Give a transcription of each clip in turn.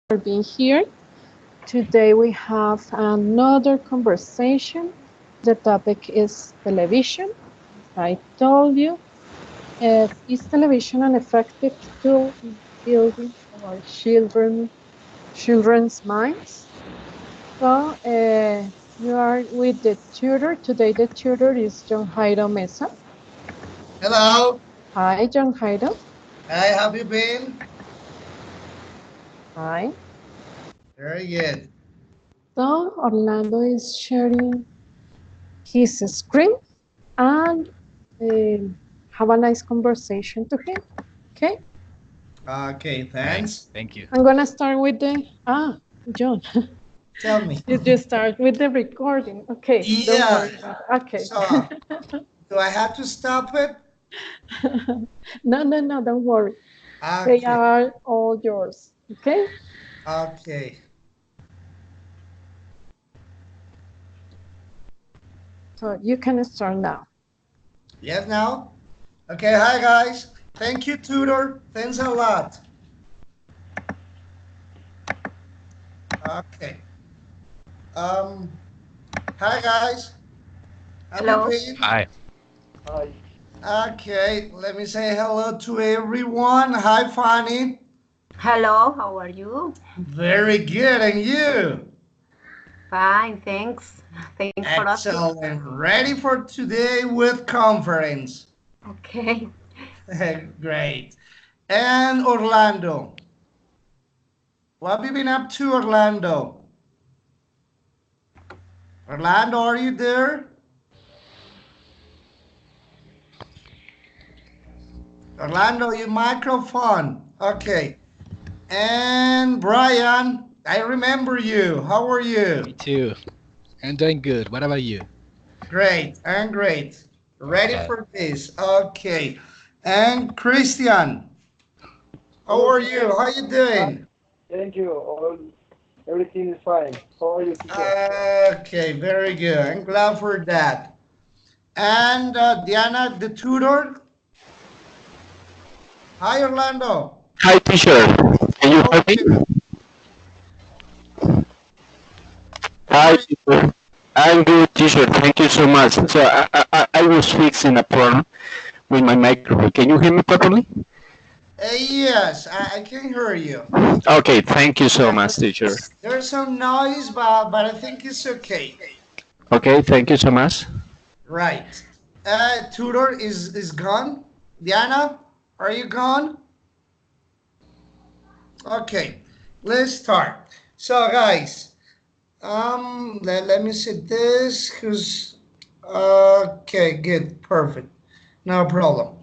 for being here. Today we have another conversation. The topic is television. I told you, is television an effective tool in building our children's minds? So you are with the tutor. Today the tutor is John Jairo Mesa. Hello. Hi, John Jairo. Hi, how have you been? Hi. Very good. So Orlando is sharing his screen and have a nice conversation to him. Okay, Okay, Okay, thanks. thank you. I'm gonna start with the John. Tell me. You start with the recording. Okay, don't Yeah. worry about it. Okay. So, do I have to stop it? No, don't worry. They Okay. are all yours. Okay. Okay. So you can start now. Yes, now? Okay, hi guys. Thank you, tutor. Thanks a lot. Okay. Um, hi guys. Have you Hello. been? Hi. Okay, let me say hello to everyone. Hi, Fanny. Hello, how are you? Very good, and you? Fine, thanks. Thanks for asking. Excellent. Ready for today with conference. Okay. Great. And Orlando. What have you been up to, Orlando? Orlando, are you there? Orlando, your microphone. Okay. And Brian, I remember you. How are Me you? too. I'm doing good. What about you? Great. And great. Ready Yeah. for this. Okay. And Christian, how are you? How you doing? Thank you. Everything is fine. How are you, teacher? Okay, very good. I'm glad for that. And Diana, the tutor. Hi, Orlando. Hi, teacher. Can you How hear are me? you? How Hi, are you? teacher. I'm good, teacher. Thank you so much. So I was fixing a problem with my microphone. Can you hear me properly? Yes, I can hear you. Okay, thank you so Yeah, much, teacher. there's some noise, but I think it's okay. Okay, thank you so much. Right. Tutor is gone. Diana, are you gone? Okay, let's start. So, guys, let me see this. Who's okay? Good, perfect, no problem.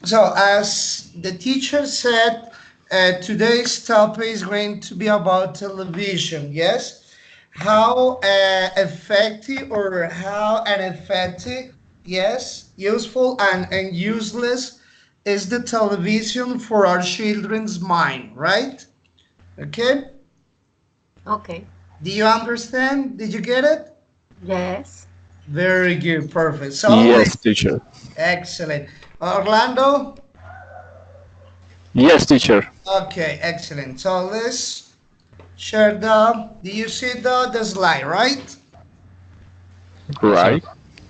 So, as the teacher said, today's topic is going to be about television. Yes, how effective or how ineffective, yes, useful and useless is the television for our children's mind, right? Okay. Okay. Do you understand? Did you get it? Yes. Very good, perfect. So, Yes, teacher. excellent. Orlando. Yes, teacher. Okay, excellent. So let's share the. Do you see the slide, right? Yes, sir. Right.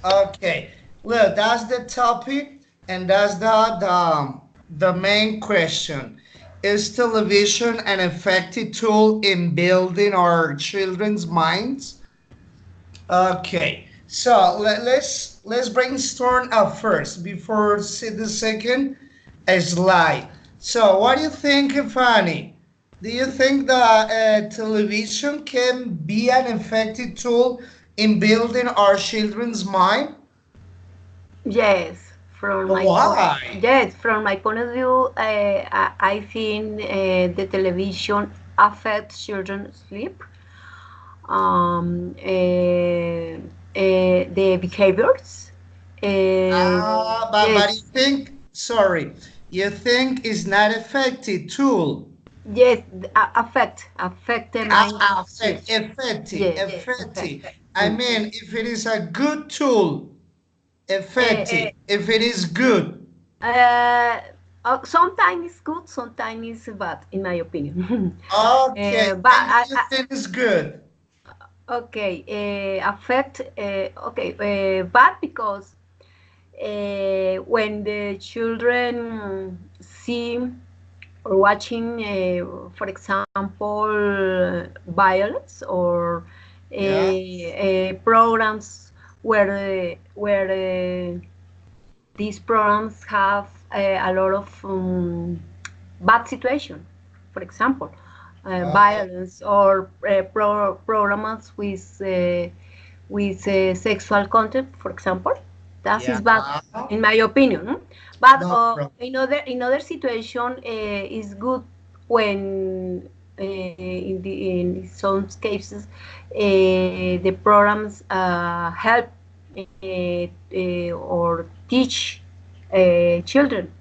Okay. Look, that's the topic, and that's the main question. Is television an effective tool in building our children's minds? Okay. So let's brainstorm at first before see the second slide. So what do you think, Fanny? Do you think that television can be an effective tool in building our children's mind? Yes. From my point. Why? Yes, from my point of view, I think the television affects children's sleep. The behaviors. But Yes. you think, sorry, you think it's not effective tool? Yes. Affect the mind of Affect, children. effective, Yes. Affect. effective. I mean, if it is a good tool, Uh, effective. If it is good, uh, Sometimes it's good, sometimes it's bad, in my opinion. Okay, But when do you think is good? okay, affect. Okay, bad because when the children see or watching, for example, violence or Yeah. programs where these programs have a lot of bad situation, for example, Uh, violence or programs with sexual content, for example. That yeah. is bad, in my opinion. But No problem. in other situation, is good when in some cases the programs help or teach children.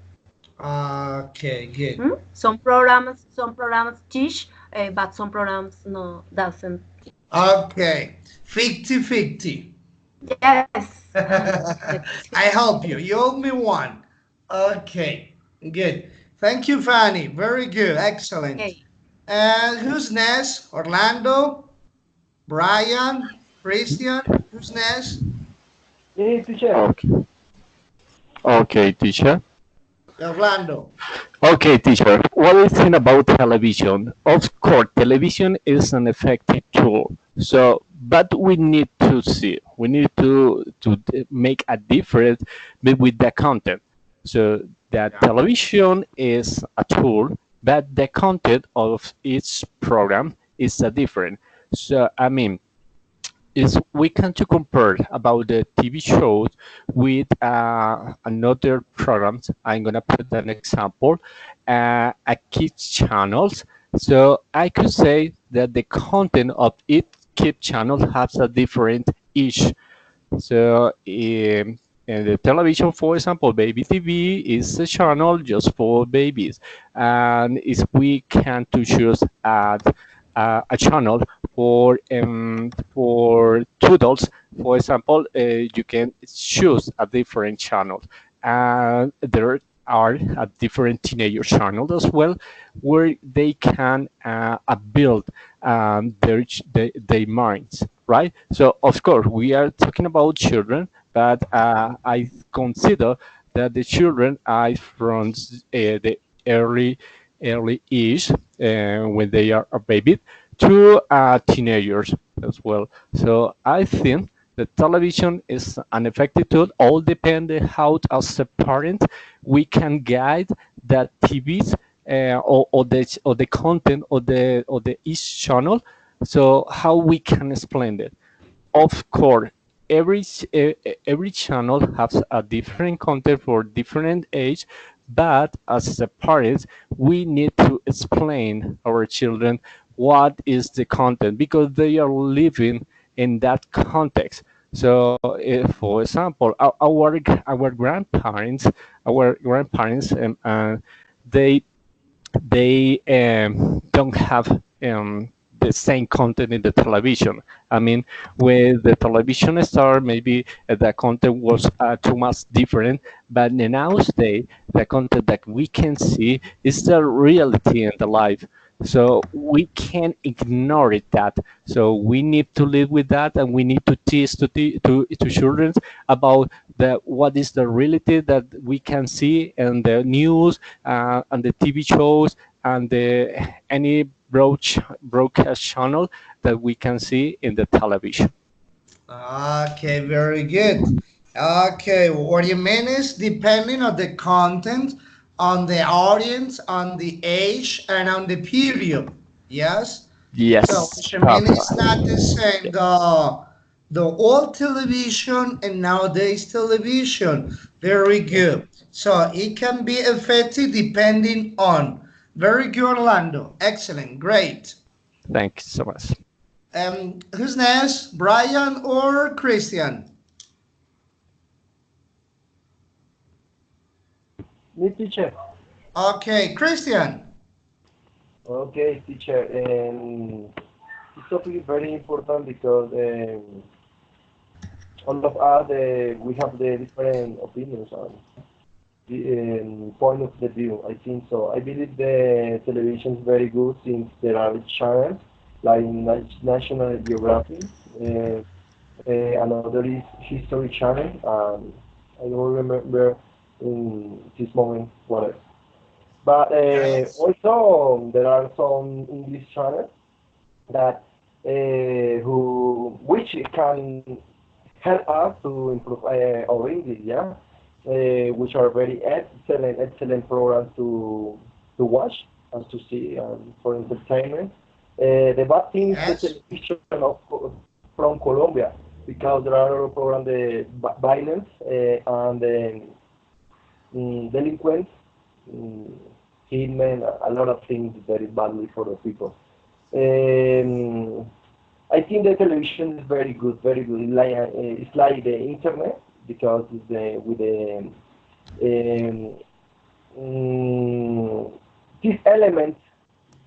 Okay, good. Some programs teach, but some programs no doesn't. Okay, 50-50. Yes. I help you. You owe me one. Okay, good. Thank you, Fanny. Very good. Excellent. Okay. And who's next? Orlando, Brian, Christian. Who's next? Me, teacher. Okay. Okay, teacher. Orlando. Okay, teacher. What do you think about television? Of course, television is an effective tool. So, but we need to see, we need to make a difference with the content. So that Yeah. television is a tool, but the content of each program is a different. So, I mean, is we can to compare about the TV shows with another programs. I'm gonna put an example, a kids channels. So I could say that the content of each kid channel has a different each. So in the television, for example, Baby TV is a channel just for babies, and if we can to choose a channel for two adults, for example, you can choose a different channel, and there are a different teenager channel as well, where they can build their minds, right? So of course we are talking about children, but I consider that the children are from the early age when they are a baby to teenagers as well. So I think that television is an effective tool. All depend how as a parent we can guide that TVs or the content or the each channel. So how we can explain it? Of course, every channel has a different content for different age, but as a parents, we need to explain our children what is the content because they are living in that context. So, if, for example, our grandparents, they they don't have the same content in the television. I mean, with the television star, maybe the content was too much different, but nowadays the content that we can see is the reality in the life. So we can't ignore it that. So we need to live with that, and we need to teach to children about what is the reality that we can see in the news and the TV shows and any broadcast channel that we can see in the television. Okay, very good. Okay, what you mean is depending on the content, on the audience, on the age, and on the period. Yes. So Yes, what you mean is not the Papa. same. The old television and nowadays television. Very good. So it can be effective depending on. Very good, Orlando. Excellent. Great. Thank you so much. Who's next? Brian or Christian? Me, teacher. Okay, Christian. Okay, teacher. This topic is very important because all of us we have the different opinions on point of the view. I think so. I believe the television is very good since there are channels like National Geographic. Another is History Channel. I don't remember in this moment what else. But Yes. also there are some English channels that which can help us to improve our English, yeah, which are very excellent programs to watch and to see for entertainment. The bad thing is the Yes. television from Colombia because there are programs the violence and delinquents, mm, hitmen, a lot of things very badly for the people. Um, I think the television is very good, very good. It's like the internet because it's with the um, mm, this element,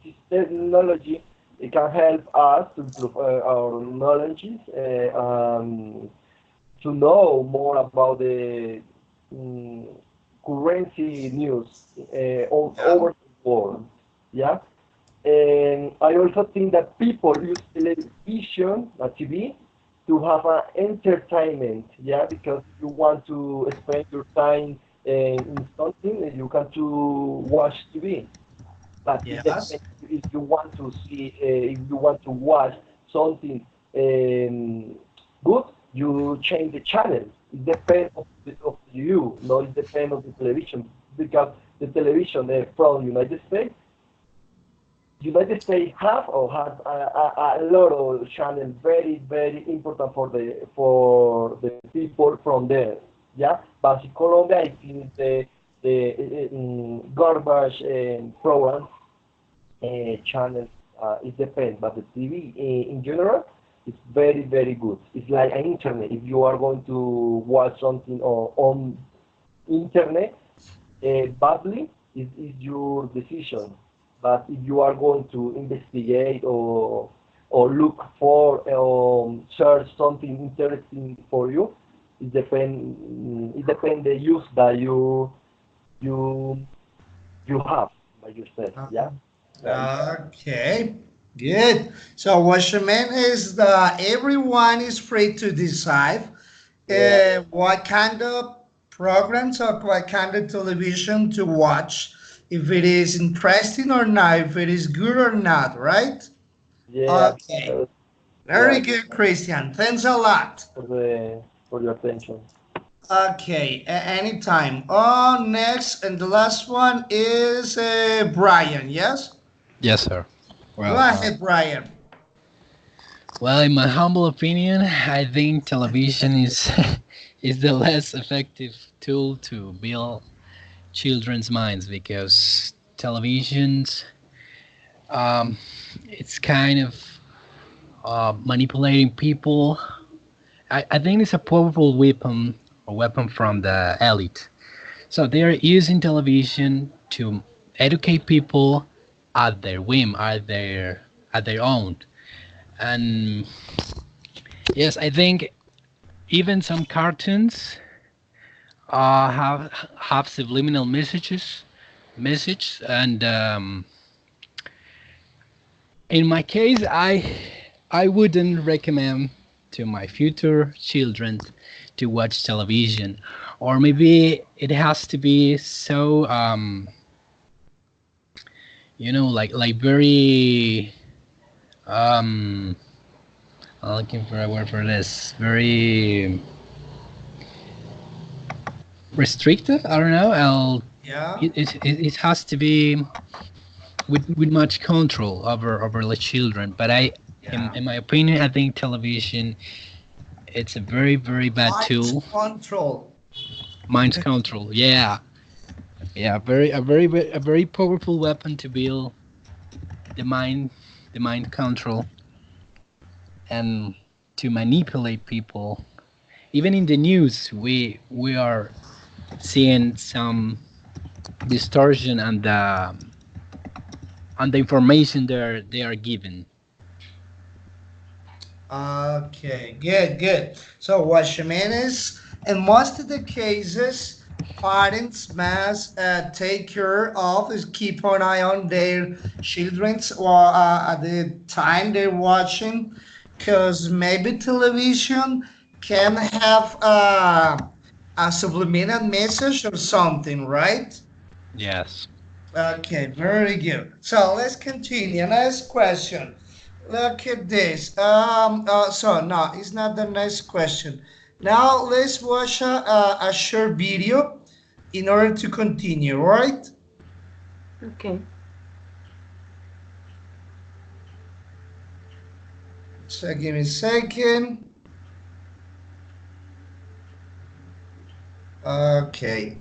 this technology, it can help us to improve our knowledge, to know more about the um, currency news all Yeah. over the world. Yeah. And I also think that people use television, TV, to have an entertainment, yeah, because you want to spend your time in something, you can to watch TV. But it Yes. depends if you want to see, if you want to watch something um, good, you change the channel. It depends of you, no, it depends of the television, because the television from United States have or has a lot of channels very important for the people from there. Yeah, but in Colombia, I think the garbage programs channels it depends, but the TV in general is very good. It's like an internet. If you are going to watch something on internet, badly is your decision. But if you are going to investigate or look for search something interesting for you, it depend the use that you you have by yourself. Yeah. Right. Okay, good. So what you mean is that everyone is free to decide Yeah. what kind of programs or what kind of television to watch, if it is interesting or not, if it is good or not, right? Yeah. Okay, Because, very right. good, Christian. Thanks a lot. For your attention. Okay, anytime. Next and the last one is Brian. Yes, Yes, sir. go Well, ahead, Brian. well, in my humble opinion, I think television is is the less effective tool to build children's minds because televisions, um, it's kind of manipulating people. I think it's a powerful weapon from the elite. So they are using television to educate people at their whim, at their own. And yes, I think even some cartoons have subliminal message. And in my case, I wouldn't recommend to my future children to watch television, or maybe it has to be so like very um I'm looking for a word for this. Very restrictive. I don't know. Yeah, It has to be with much control over the children. But yeah. in my opinion, I think television it's a very bad Mind tool. control. Mind control. Yeah, yeah. A very powerful weapon to build the mind, the mind control, and to manipulate people. Even in the news, we are seeing some distortion and the information they are given. Okay, good, good. So what you mean is, in most of the cases, parents must take care of is keep an eye on their children's or at the time they're watching, because maybe television can have a subliminal message or something, right? Yes. Okay, very good. So let's continue. Next question. Look at this. So no, it's not the next question. Now let's watch a short video in order to continue, right? Okay. So give me a second. Okay.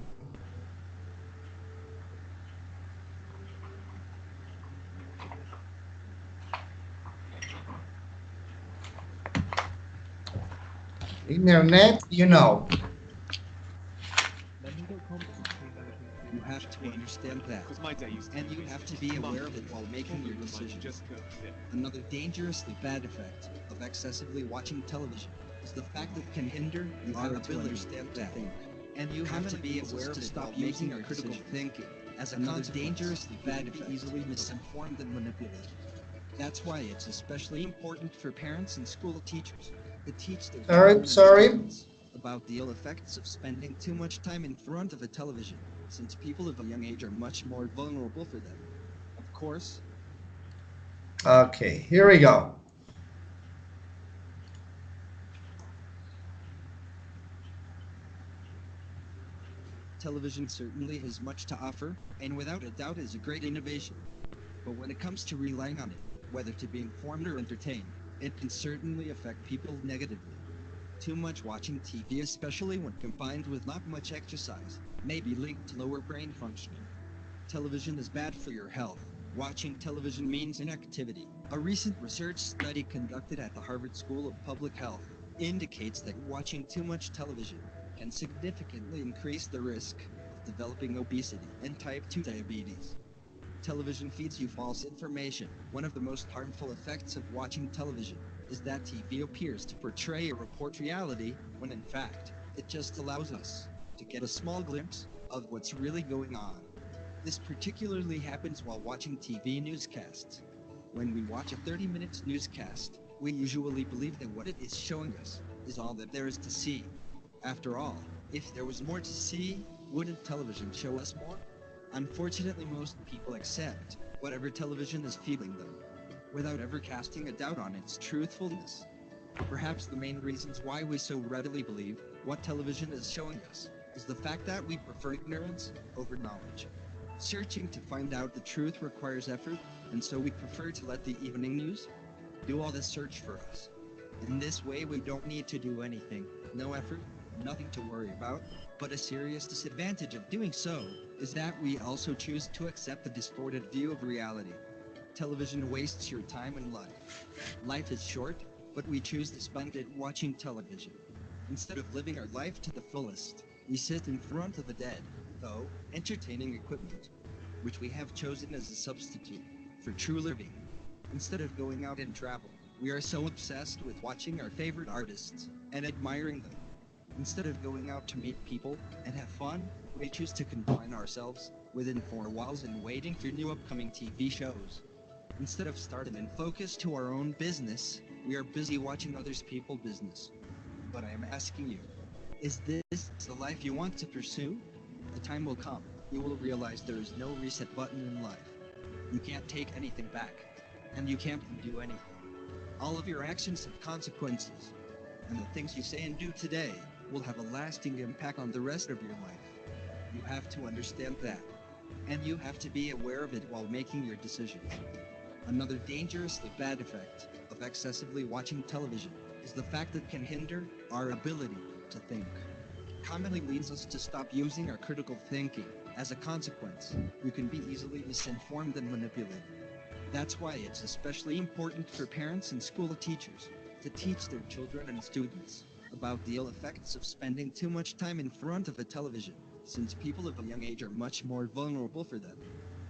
Internet, you know. You have to understand that, and you have to be aware of it while making your decisions. Another dangerously bad effect of excessively watching television is the fact that it can hinder our ability to understand that, and you have to be aware of it while making your critical thinking. As another dangerously bad effect, easily misinformed and manipulated. That's why it's especially important for parents and school teachers to teach their children Sorry, and sorry. students about the ill effects of spending too much time in front of a television, since people of a young age are much more vulnerable for them. Of course, Okay, here we go. television certainly has much to offer, and without a doubt is a great innovation. But when it comes to relying on it, whether to be informed or entertained, it can certainly affect people negatively. Too much watching TV, especially when combined with not much exercise, may be linked to lower brain functioning. Television is bad for your health. Watching television means inactivity. A recent research study conducted at the Harvard School of Public Health indicates that watching too much television can significantly increase the risk of developing obesity and type 2 diabetes. Television feeds you false information. One of the most harmful effects of watching television is that TV appears to portray or report reality when in fact it just allows us to get a small glimpse of what's really going on. This particularly happens while watching TV newscasts. When we watch a 30 minutes newscast, we usually believe that what it is showing us is all that there is to see. After all, if there was more to see, wouldn't television show us more? Unfortunately, most people accept whatever television is feeding them, without ever casting a doubt on its truthfulness. Perhaps the main reasons why we so readily believe what television is showing us is the fact that we prefer ignorance over knowledge. Searching to find out the truth requires effort, and so we prefer to let the evening news do all the search for us. In this way, we don't need to do anything, no effort, nothing to worry about. But a serious disadvantage of doing so is that we also choose to accept the distorted view of reality. Television wastes your time and life. Life is short, but we choose to spend it watching television. Instead of living our life to the fullest, we sit in front of a dead, though entertaining equipment, which we have chosen as a substitute for true living. Instead of going out and travel, we are so obsessed with watching our favorite artists and admiring them. Instead of going out to meet people and have fun, we choose to confine ourselves within four walls and waiting for new upcoming TV shows. Instead of starting and focus to our own business, we are busy watching others people's business. But I am asking you, is this the life you want to pursue? The time will come. You will realize there is no reset button in life. You can't take anything back, and you can't do anything. All of your actions have consequences, and the things you say and do today will have a lasting impact on the rest of your life. You have to understand that, and you have to be aware of it while making your decisions. Another dangerously bad effect of excessively watching television is the fact that it can hinder our ability to think. Commonly leads us to stop using our critical thinking. As a consequence, we can be easily misinformed and manipulated. That's why it's especially important for parents and school teachers to teach their children and students about the ill effects of spending too much time in front of a television, since people of a young age are much more vulnerable for them.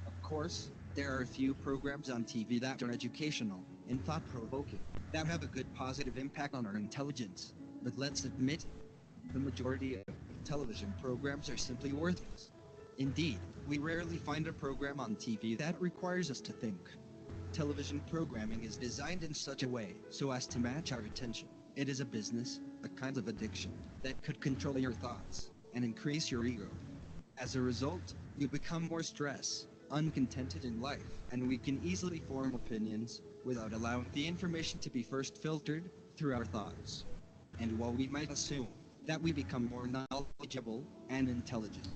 Of course, there are a few programs on TV that are educational and thought-provoking, that have a good positive impact on our intelligence. But let's admit, the majority of television programs are simply worthless. Indeed, we rarely find a program on TV that requires us to think. Television programming is designed in such a way so as to match our attention. It is a business, a kind of addiction, that could control your thoughts and increase your ego. As a result, you become more stressed, uncontented in life, and we can easily form opinions without allowing the information to be first filtered through our thoughts. And while we might assume that we become more knowledgeable and intelligent,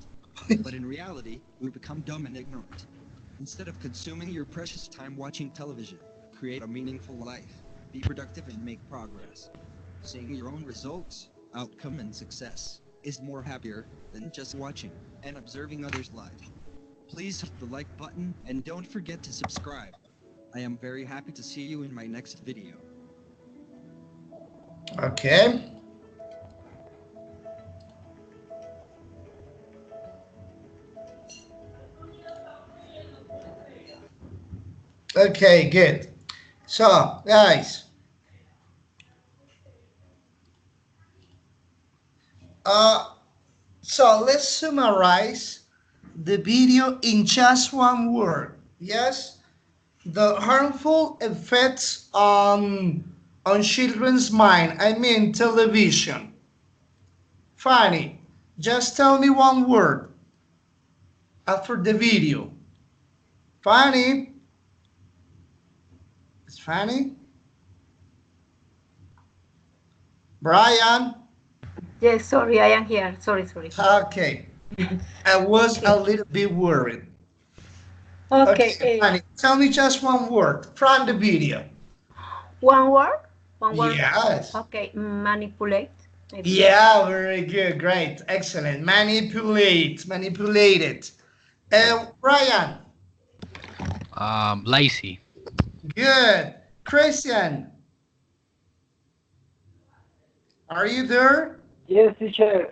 but in reality, we become dumb and ignorant. Instead of consuming your precious time watching television, create a meaningful life, be productive and make progress. Seeing your own results, outcome and success is more happier than just watching and observing others' lives. Please hit the like button and don't forget to subscribe. I am very happy to see you in my next video. Okay. Okay, good. So, guys, so let's summarize the video in just one word. Yes, the harmful effects on children's mind. I mean, television. Fanny, just tell me one word after the video. Fanny, is Fanny? Brian? Yes, sorry, I am here. Sorry. Okay. I was a little bit worried. Okay, Fanny, tell me just one word from the video. one word? One word? Yes. Okay, manipulate. Maybe. Yeah, very good. Great. Excellent. Manipulated. Brian. Lazy. Good. Christian. Are you there? Yes, teacher.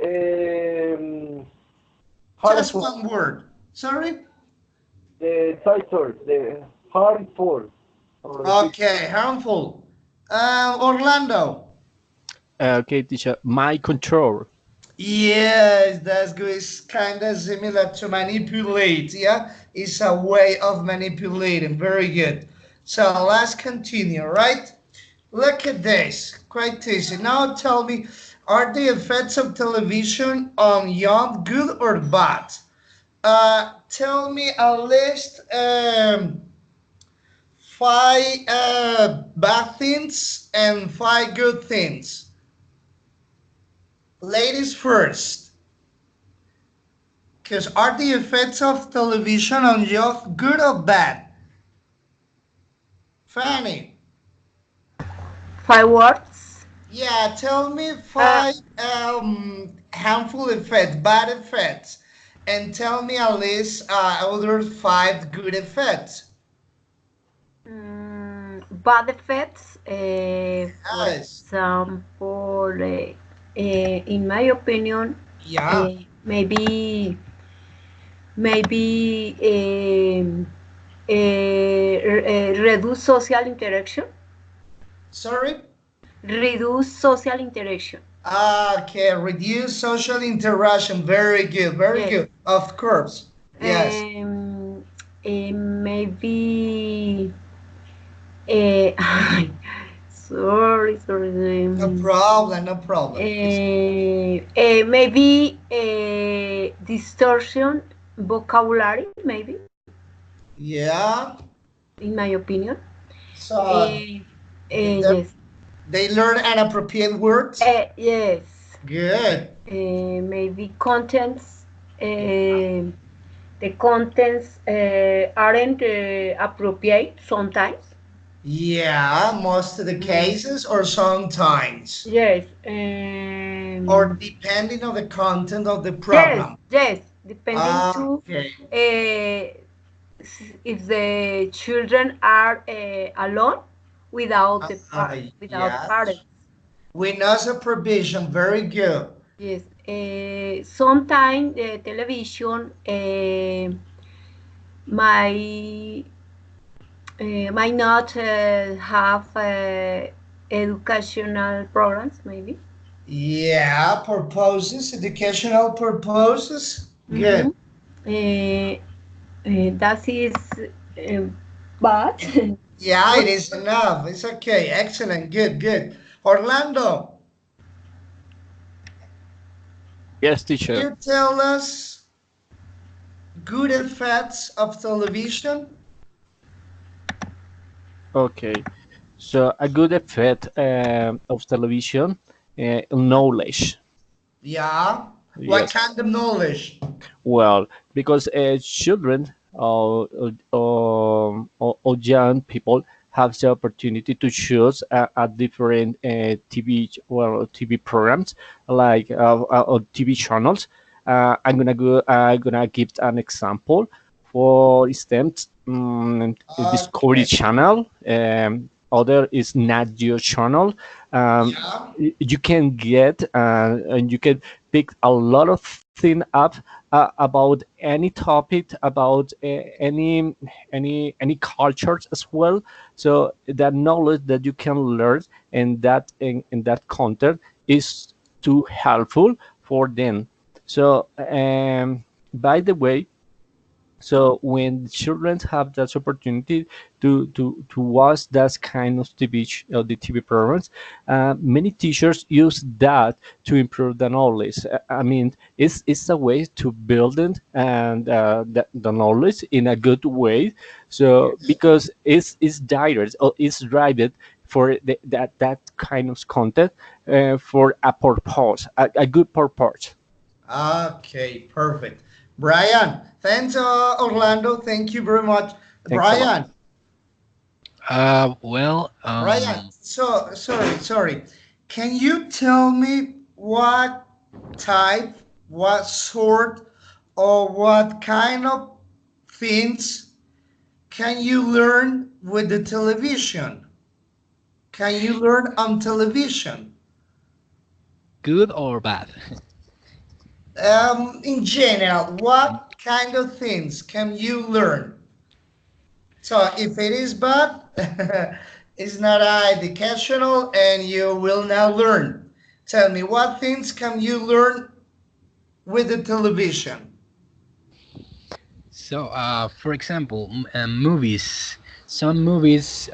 Just Harmful. one word. Sorry? The title, the harmful. Okay, harmful. Orlando. Okay, teacher. My control. Yes, that's good. It's kind of similar to manipulate. Yeah, it's a way of manipulating. Very good. So let's continue, right? Look at this. Quite easy. Now tell me, are the effects of television on young good or bad? Tell me at least five bad things and five good things. Ladies first. Because are the effects of television on youth good or bad? Fanny. 5 words. Yeah, tell me five harmful effects, bad effects, and tell me at least other five good effects. Bad effects, for Yes. example, in my opinion, Yeah. maybe reduce social interaction. Sorry? Reduce social interaction. Okay, reduce social interaction. Very good, very Yes. good. Of course. Yes. Maybe sorry. No problem, no problem. Maybe distortion vocabulary, maybe, Yeah. in my opinion. So Yes. they learn inappropriate words. Yes. Good. Maybe contents. The contents aren't appropriate sometimes. Yeah, most of the cases or sometimes. Yes. Or depending on the content of the program. Yes. Depending to Okay. if the children are alone without Yes. parents. With no supervision. Very good. Yes. Sometimes the television might not have educational programs, maybe. Yeah, purposes, educational purposes. Mm-hmm. Good. That is uh, bad. Yeah, it Good. is enough. It's okay. Excellent. Good, good. Orlando, Yes, can teacher. you tell us good effects of television? Okay. So a good effect of television, knowledge. Yeah. What Yes. kind of knowledge? Well, because children or young people have the opportunity to choose a different TV programs like or TV channels. I'm gonna give an example. For instance, Discovery Okay. Channel. Other is Nat Geo Channel. Um, Yeah. you can get and you can pick a lot of thing up about any topic, about any cultures as well. So that knowledge that you can learn and that in that content is too helpful for them. So by the way, so when children have that opportunity to watch that kind of the TV programs, many teachers use that to improve the knowledge. I mean, it's a way to build it and the knowledge in a good way. So Yes. because it's direct or it's driven for that kind of content for a purpose, a good purpose. Okay, perfect. Brian, thanks, Orlando. Thank you very much. Thanks a lot. Brian, Well, Brian, so sorry. Can you tell me what type, what sort, or what kind of things can you learn with the television? Can you learn on television? good or bad? In general, what kind of things can you learn? So if it is bad, it's not educational and you will not learn. Tell me, what things can you learn with the television? So, for example, movies. Some movies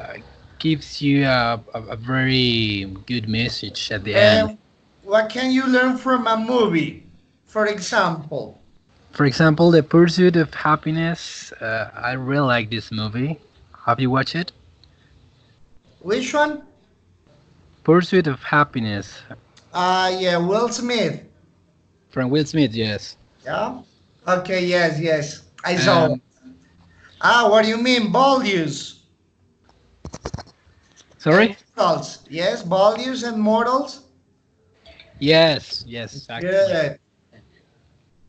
gives you a very good message at the end. And what can you learn from a movie? For example, For example, The Pursuit of Happiness. I really like this movie. Have you watched it? which one? Pursuit of Happiness Yeah, Will Smith. from Will Smith. Yes. Yeah. Okay. Yes. Yes. I saw it. Um, What do you mean? Values and sorry. morals. Yes, values and morals. Yes. Yes. Actually. Good.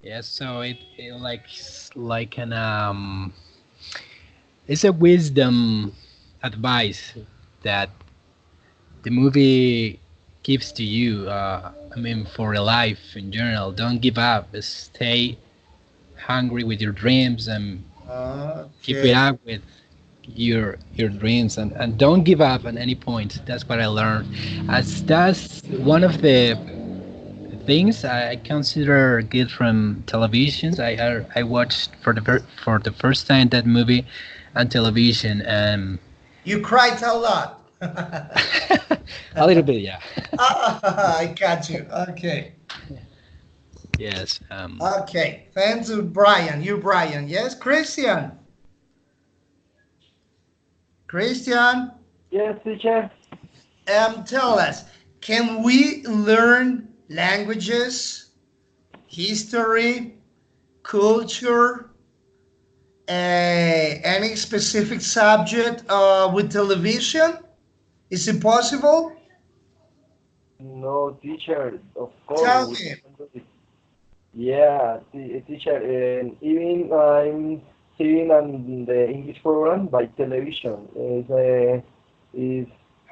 Yes. So it like an it's a wisdom advice that the movie gives to you. I mean, for a life in general, don't give up. Stay hungry with your dreams and keep it Okay. up with your dreams and don't give up at any point. That's what I learned. As that's one of the things I consider good from televisions. I watched for the first time that movie on television and You cried a lot. a little bit, yeah. I got you. Okay. Yes. Okay. Thanks to Brian. You, Brian. Yes, Christian. Christian, Yes, teacher. tell us, can we learn languages, history, culture, any specific subject with television? Is it possible? No, teacher. Of course, Tell we me. can do it. Yeah, teacher. Even I'm seeing on the English program by television. Is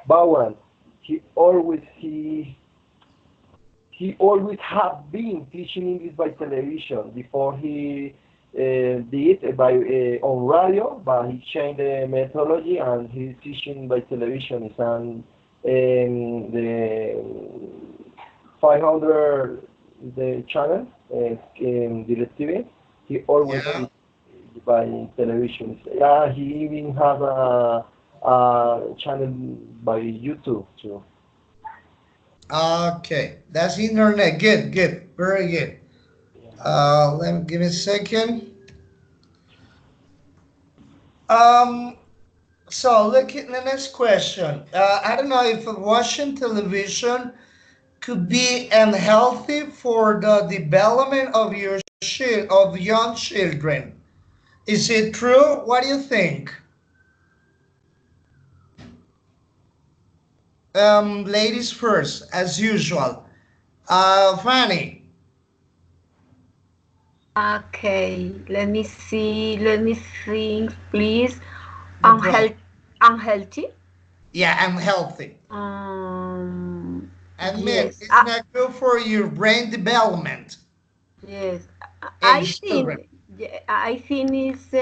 Bowen. He always he always have been teaching English by television before he did by on radio, but he changed the methodology and he's teaching by television. It's on the 500 the channel in DirecTV. He always Yeah. see by television. Yeah, he even has a channel by YouTube too. Okay, that's internet. Good, good, very good. Let me give me a second. Um, so look at the next question. I don't know if watching television could be unhealthy for the development of your of young children. Is it true? What do you think? Ladies first, as usual. Fanny. Okay, let me see. Let me think, please. No problem. Unhealthy. Yeah, unhealthy. Admit, Yes. it's not good for your brain development Yes. in children. I think it's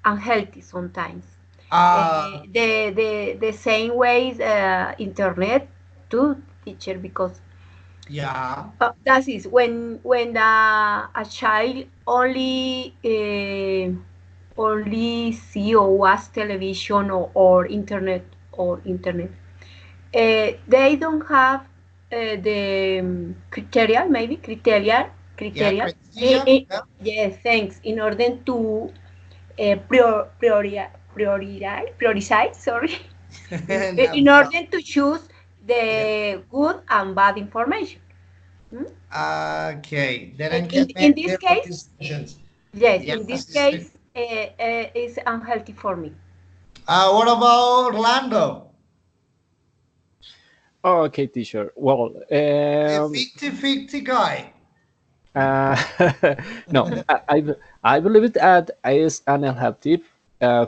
unhealthy sometimes. Uh, The same way internet too, teacher, because yeah, that is when a child only see or watch television or internet. They don't have the criteria, maybe yeah, criteria. criteria. Yeah. Yes, thanks. In order to prioritize, sorry, No in problem. order to choose Yeah. the good and bad information. Hmm? Okay, then I And can in make this different case, decisions. yes, Yes, in this sister. case, it's unhealthy for me. What about Orlando? Okay, teacher. Well, A 50-50 guy. uh, no, I believe that is unhealthy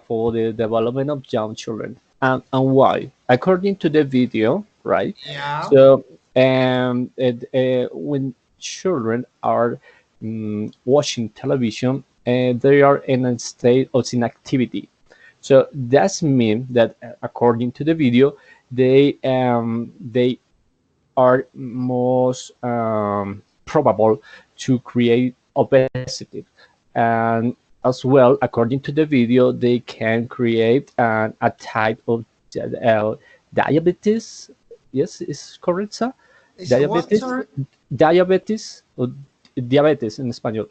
for the development of young children. And why? According to the video, right? Yeah. So, when children are watching television, they are in a state of inactivity. So that's mean that according to the video, they are most probable to create obesity. And as well, according to the video, they can create a type of uh, diabetes. Yes, is correct, sir? It's a what, Diabetes, sorry? diabetes, or diabetes in Español.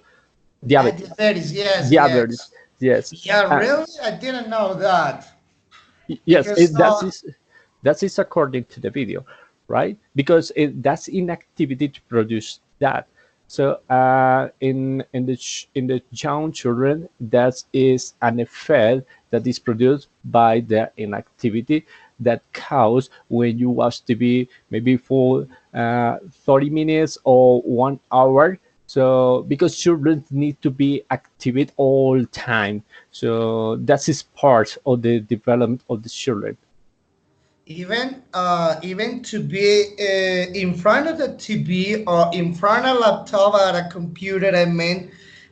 Diabetes, Diabetes. Yes, diabetes. yes. Yes, Yeah, uh, really? I didn't know that. yes. Because, That is according to the video, right? Because that's inactivity to produce that. So in the young children, that is an effect that is produced by the inactivity that cause when you watch TV maybe for 30 minutes or 1 hour. So because children need to be active all time, so that is part of the development of the children. even to be in front of the TV or in front of a laptop or a computer, I mean,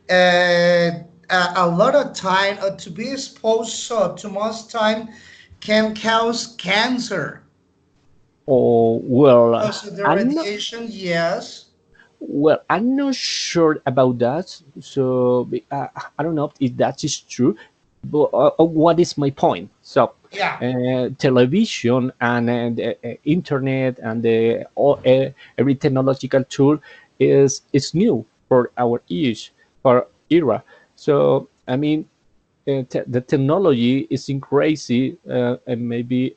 a lot of time to be exposed so too much time can cause cancer Oh well, because of the I'm not radiation. Yes. I'm not sure about that. So I don't know if that is true. But what is my point? So Yeah. television and the internet and every technological tool is new for our age, for era. So I mean, the technology is in crazy and maybe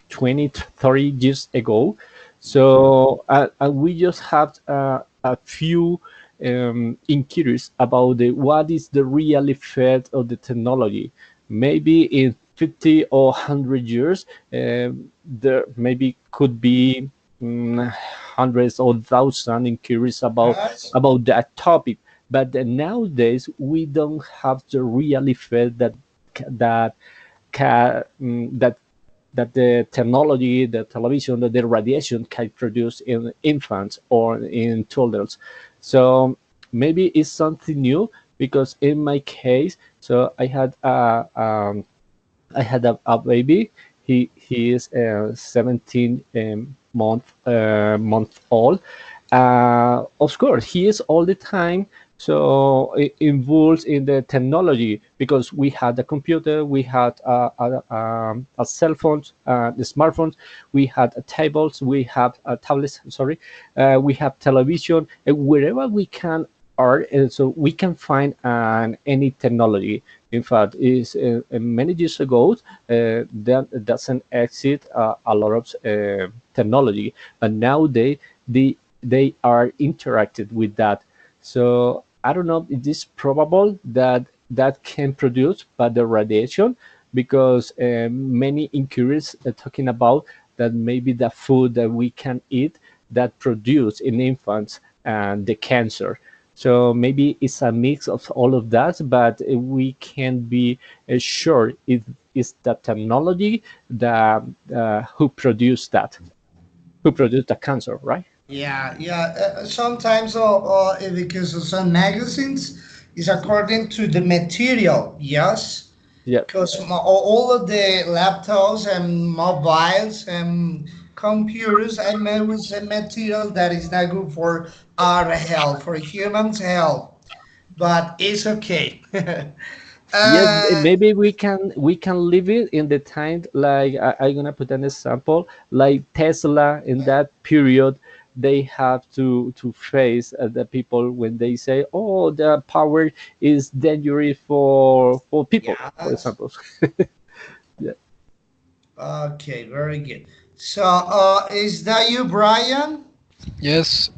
20 30 years ago. So and we just have a few inquiries about what is the real effect of the technology. Maybe in 50 or 100 years, there maybe could be hundreds or thousands inquiries Yes. about that topic. But nowadays we don't have the real effect that that that the technology, the television, the radiation can produce in infants or in toddlers. So maybe it's something new because in my case, so I had a baby. He is 17 month old. Of course, he is all the time so involved in the technology because we had a computer, we had a cell phone, the smartphones, we had tables, we have tablets. Sorry, we have television. Wherever we can are, so we can find any technology. In fact, is many years ago that doesn't exist a lot of technology, but nowadays they are interacted with that. So I don't know if it is probable that that can produce by the radiation because many inquiries are talking about that maybe the food that we can eat that produce in infants and the cancer. So maybe it's a mix of all of that, but we can be sure it is the technology that who produced the cancer, right? Yeah, yeah. Sometimes, because of some magazines, is according to the material. Yes, Yeah. because all of the laptops and mobiles and computers are made with a material that is not good for our health, for humans' health. But it's okay. Yes, uh, maybe we can leave it in the time like I'm gonna put an example like Tesla in that period they have to face the people when they say oh the power is dangerous for people for yes. example. Yeah. Okay, very good. So, is that you, Brian? Yes.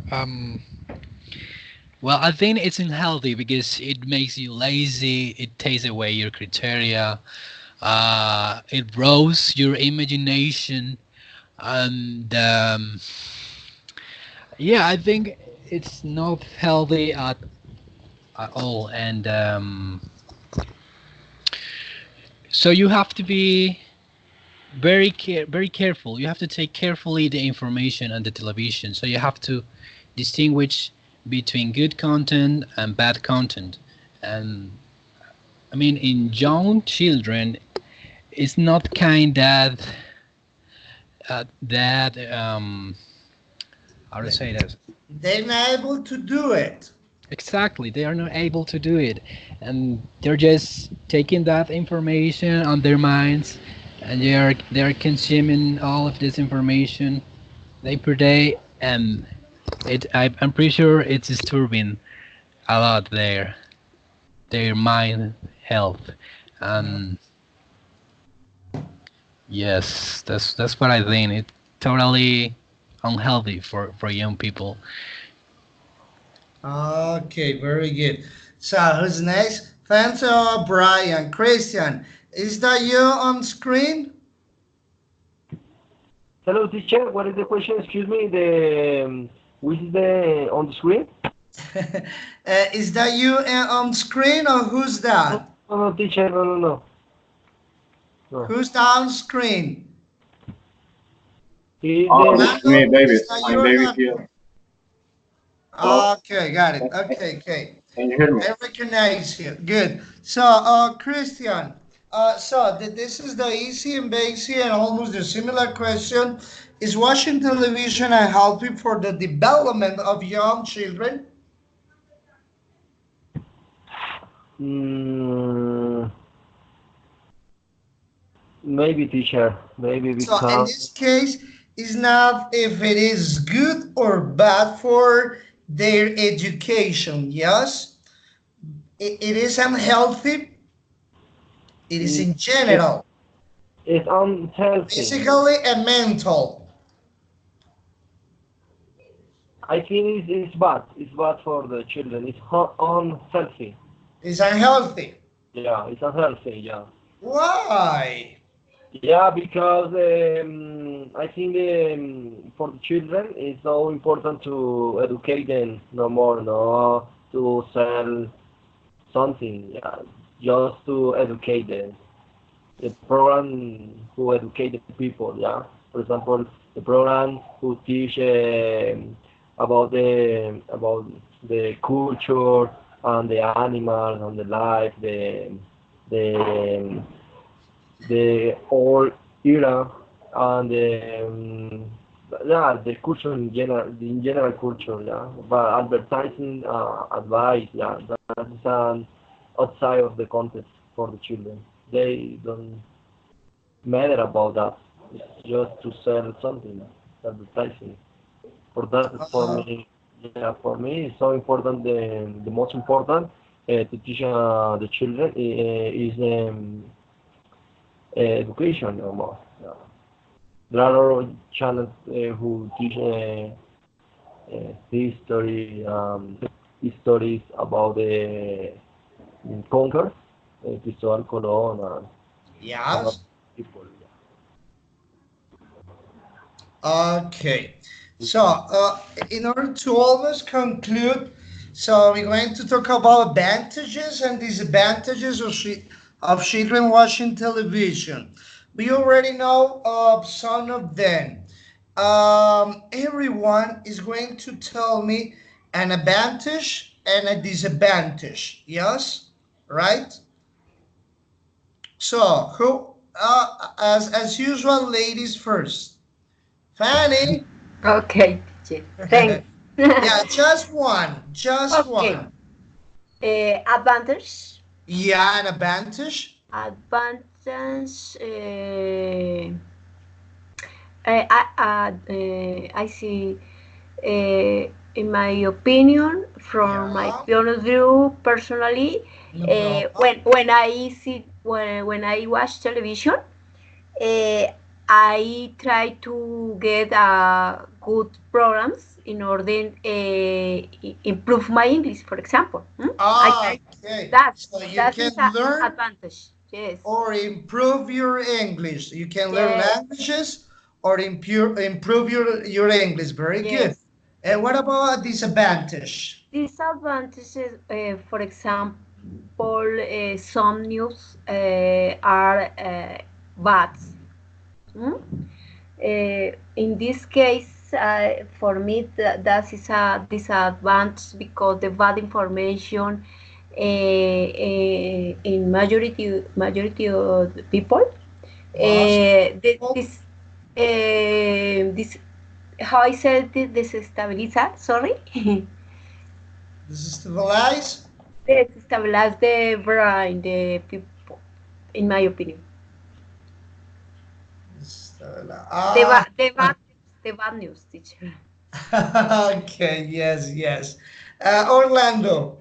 Well, I think it's unhealthy because it makes you lazy. It takes away your criteria. It rows your imagination, and yeah, I think it's not healthy at all. And so you have to be very careful. You have to take carefully the information on the television. So you have to distinguish between good content and bad content. And I mean, in young children, it's not kind that how to say that. They're not able to do it. Exactly, they are not able to do it, and they're just taking that information on their minds, and they are consuming all of this information day per day, and I'm pretty sure it's disturbing a lot their mind health, and yes, that's what I think. It's totally unhealthy for young people. Okay, very good. So, who's next? Thanks, Brian. Christian, is that you on screen? Hello, teacher. What is the question? Excuse me. The which is the on the screen? Is that you on screen or who's No, that? no, no, teacher. No, no, no. No. Who's that on screen? Is Oh, the this is me, Orlando, David. is that you I'm or David not? here. Hello? Okay, got it. Okay, okay. Can you hear me? I recognize you. Good. So, Christian, this is the easy and basic and almost a similar question. Is watching television a helping for the development of young children? mm, maybe teacher. Maybe So, in because this case, it's not if it is good or bad for their education. Yes, it is unhealthy. It is mm, in it, general, it's unhealthy. physically and mental. I think it's bad. It's bad for the children. It's unhealthy. It's unhealthy. Yeah, it's unhealthy. Yeah. Why? Yeah, because I think for the children it's so important to educate them no more, no, to sell something, yeah, just to educate them. The program who educate the people, yeah. For example, the program who teach about the culture and the animals and the life, the old era and yeah, the culture in general culture, yeah. But advertising advice, yeah, that is outside of the context for the children. They don't matter about that. It's just to sell something, advertising. For that, for Uh, me, yeah, for me, it's so important. The most important to teach the children is education almost. Yeah. There are a lot of channels who teach history, histories about the conquerors, Cristóbal Colón, and other yes. people. Okay. So, in order to almost conclude, so we're going to talk about advantages and disadvantages of children watching television. We already know of some of them. Everyone is going to tell me an advantage and a disadvantage. Yes, right? So, who, as usual, ladies first. Fanny. Okay, teacher. Thanks. Yeah, just one. Just Okay. one. Advantage. Yeah, an advantage. Advantage. I see. In my opinion, from my Yeah, point of view, personally, no problem. when I watch television, uh, I try to get good programs in order improve my English. For example, I try Okay. that. So you That can is an learn advantage. Yes. or improve your English. You can learn Yes. languages or improve your English. Very good. Yes. And what about a disadvantage? Disadvantages, for example, some news are bad. Mm? In this case, for me, that is a disadvantage because the bad information in majority of the people, Was this how I said it, desestabiliza, sorry. destabilize? Desestabilize the brain, the people, in my opinion. Ah, The bad news, teacher. okay, yes, yes. Orlando,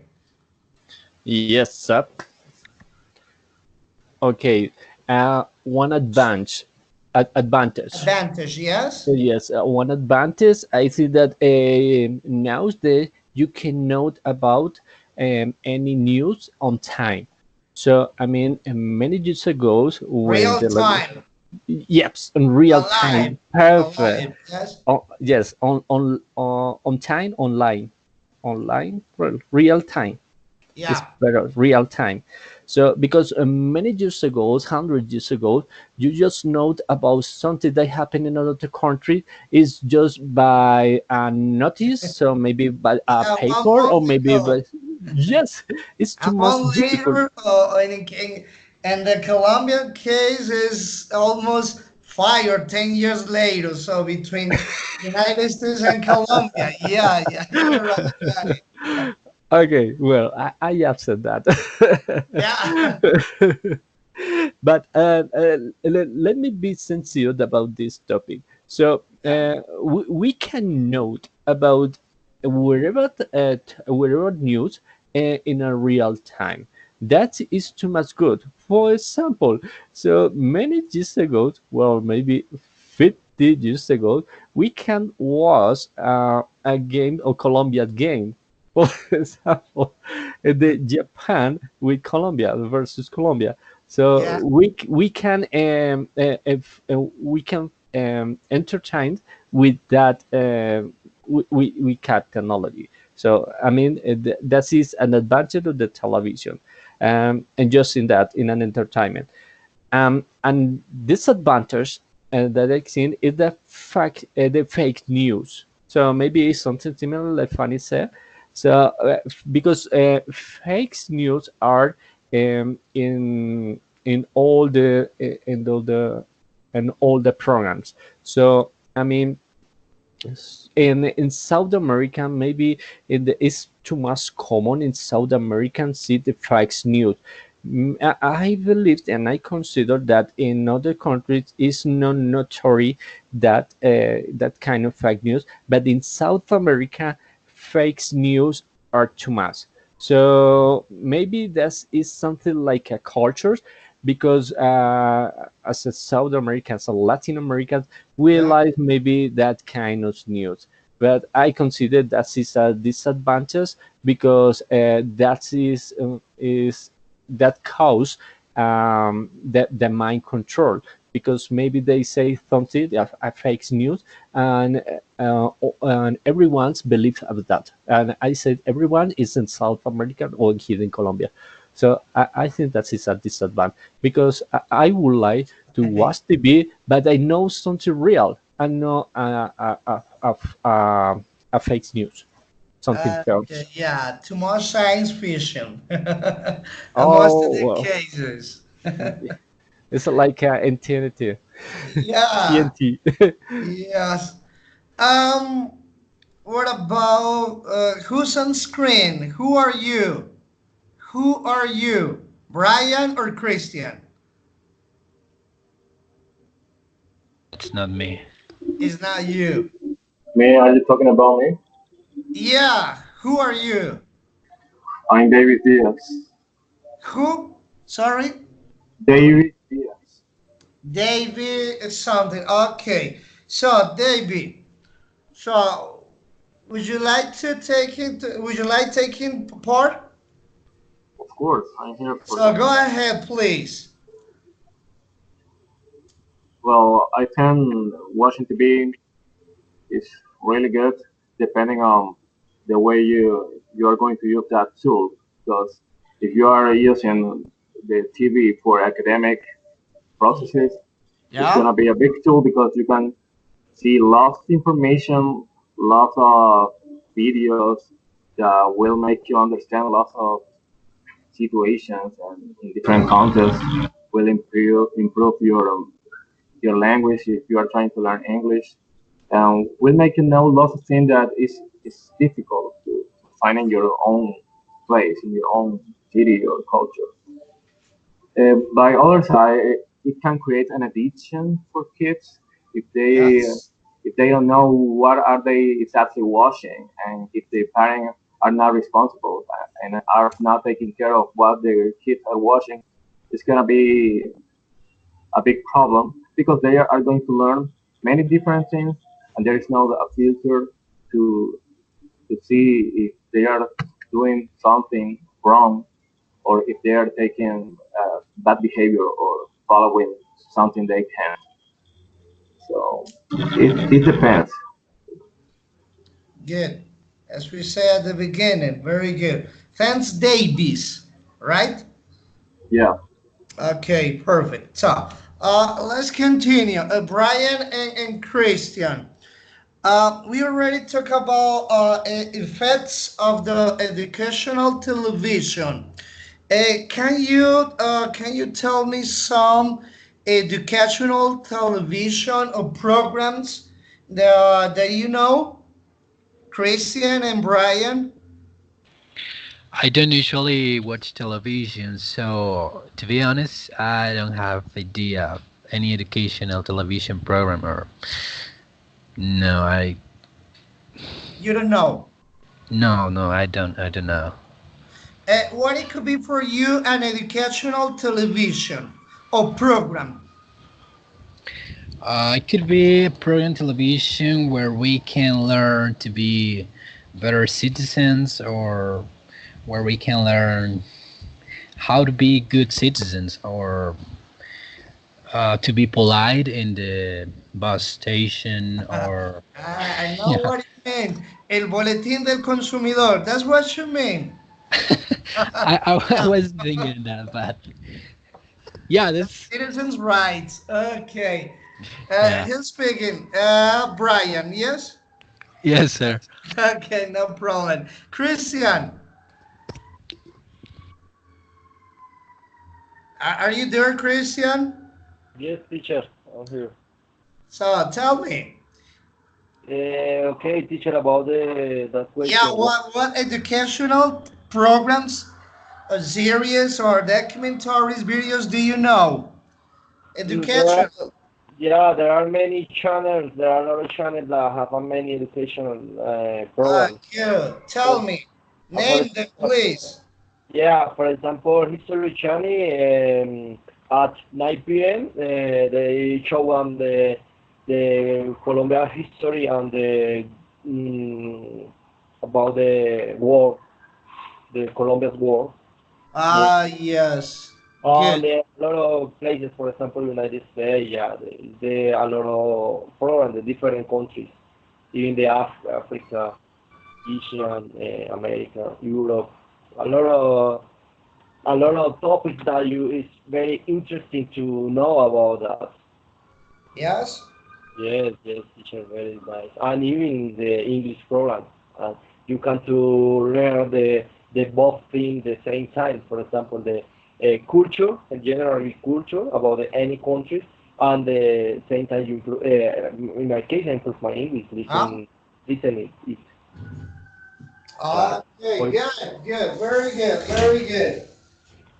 Yes, sir. Okay. One advantage. advantage, yes? Yes, one advantage I see that nowadays you can note about any news on time. So I mean, many years ago when Real the time, yes, in real alive, time, perfect. alive, yes? Oh, yes, on time, online, real time is Yeah. better, real time. So because many years ago, 100 years ago, you just know about something that happened in another country is just by a notice, so maybe by a Yeah, one paper or month maybe ago. by yes, it's too A much month difficult. later, and the Colombian case is almost 5 or 10 years later. So between United States and Colombia, yeah, yeah, you're right, Danny. Okay, well, I accept that. Yeah. But let me be sincere about this topic. So Yeah. we can note about wherever news in a real time. That is too much good. For example, so many years ago, well, maybe 50 years ago, we can watch a game, a Colombia game. For example, the Japan with Colombia versus Colombia. So Yeah. we can if we can entertain with that we cat technology. So I mean that is an advantage of the television, and just in that in an entertainment. And disadvantage that I've seen is the fake news. So maybe it's something similar like Fanny said. So because fake news are in all the programs. So I mean In South America, maybe it's too much common in South American see the fake news. I believe and I consider that in other countries it's not notorious that that kind of fake news, but in South America, fake news are too much. So maybe this is something like a culture, because as a South American, as a Latin American, we Yeah. like maybe that kind of news. But I consider that is a disadvantage, because is that cause the mind control, because maybe they say something a fake news, and and everyone's believes of that, and I said everyone is in South America or here in Colombia. So I think that is a disadvantage, because I would like to watch TV, but I know something real and not a fake news, something Okay, false. yeah, too much science fiction. Most of Oh the well, cases. it's like infinity. Yeah, TNT. yes. Um, what about who's on screen? Who are you? Who are you? Brian or Christian? It's not me. It's not you. Me, are you talking about me? Yeah, who are you? I'm David Diaz. Who? Sorry? David Diaz. David is something. Okay. So, David, so would you like to take it? Would you like taking part? Of course, I'm here for So that. go ahead, please. Well, I think watching TV is really good, depending on the way you are going to use that tool. Because if you are using the TV for academic processes, it's Yeah. gonna be a big tool because you can see lots of information, lots of videos that will make you understand lots of situations and in different contexts will improve your language if you are trying to learn English, and will make you know lots of things that is difficult to find in your own place, in your own city or culture. By other side, it can create an addiction for kids if Yes. they don't know what are they exactly watching, and if the parents are not responsible and are not taking care of what their kids are watching, it's gonna be a big problem because they are going to learn many different things, and there is no a filter to see if they are doing something wrong or if they are taking bad behavior or following something they can. So it depends. Good. As we said at the beginning, very good. Thanks, Davies. Right? Yeah. Okay, perfect. So, let's continue. Brian and Christian. We already talked about effects of the educational television. Can you tell me some educational television or programs that you know, Christian and Brian? I don't usually watch television, so to be honest, I don't have idea of any educational television program or no, I You don't know. no, I don't know. What it could be for you an educational television or program? It could be a program television where we can learn to be better citizens, or where we can learn how to be good citizens, or to be polite in the bus station, or I know yeah. what it means. El boletín del consumidor. That's what you mean. I was thinking that, but yeah, that's Citizens' rights. Okay. yeah. Who's speaking? Brian, yes? Yes, sir. Okay, no problem. Christian, are you there, Christian? Yes, teacher, I'm here. So tell me. Okay, teacher, about that Yeah, question. what educational programs, series, or documentaries, videos do you know? There are, Educational. yeah, there are many channels. There are a lot of channels that have a many educational programs. Good. Tell For, me. for Name them, example, please. yeah, for example, History Channel at 9 p.m. They show the Colombia history and the about the war, the Colombia's war. War. Ah, yes. Good. There are a lot of places, for example, United States, yeah, there are a lot of programs in different countries, even the Africa, Asian, America, Europe, a lot of a lot of topics that you is very interesting to know about that. Yes? Yes, yes, teacher, very nice. And even the English program, you can to learn the both things the same time. For example, the culture, and generally culture about any countries, and the same time you in my case, I improve my English, Huh? listening it. Yeah. Okay, Well, good, good, very good, very good.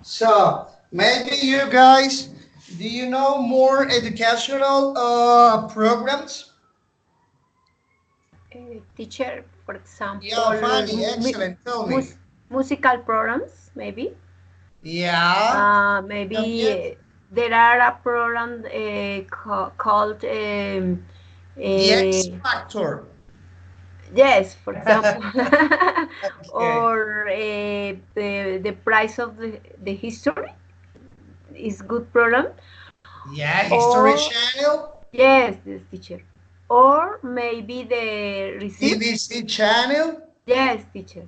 So, maybe you guys, do you know more educational programs? Teacher, for Yeah, example, funny, excellent, tell me. mus musical programs, maybe. Yeah, Maybe también. there are a program called The uh, X Factor. yes, for example, Okay. or the price of the history is good program, Yeah, History or Channel, yes, this teacher, or maybe the receipts. BBC Channel. Yes, teacher.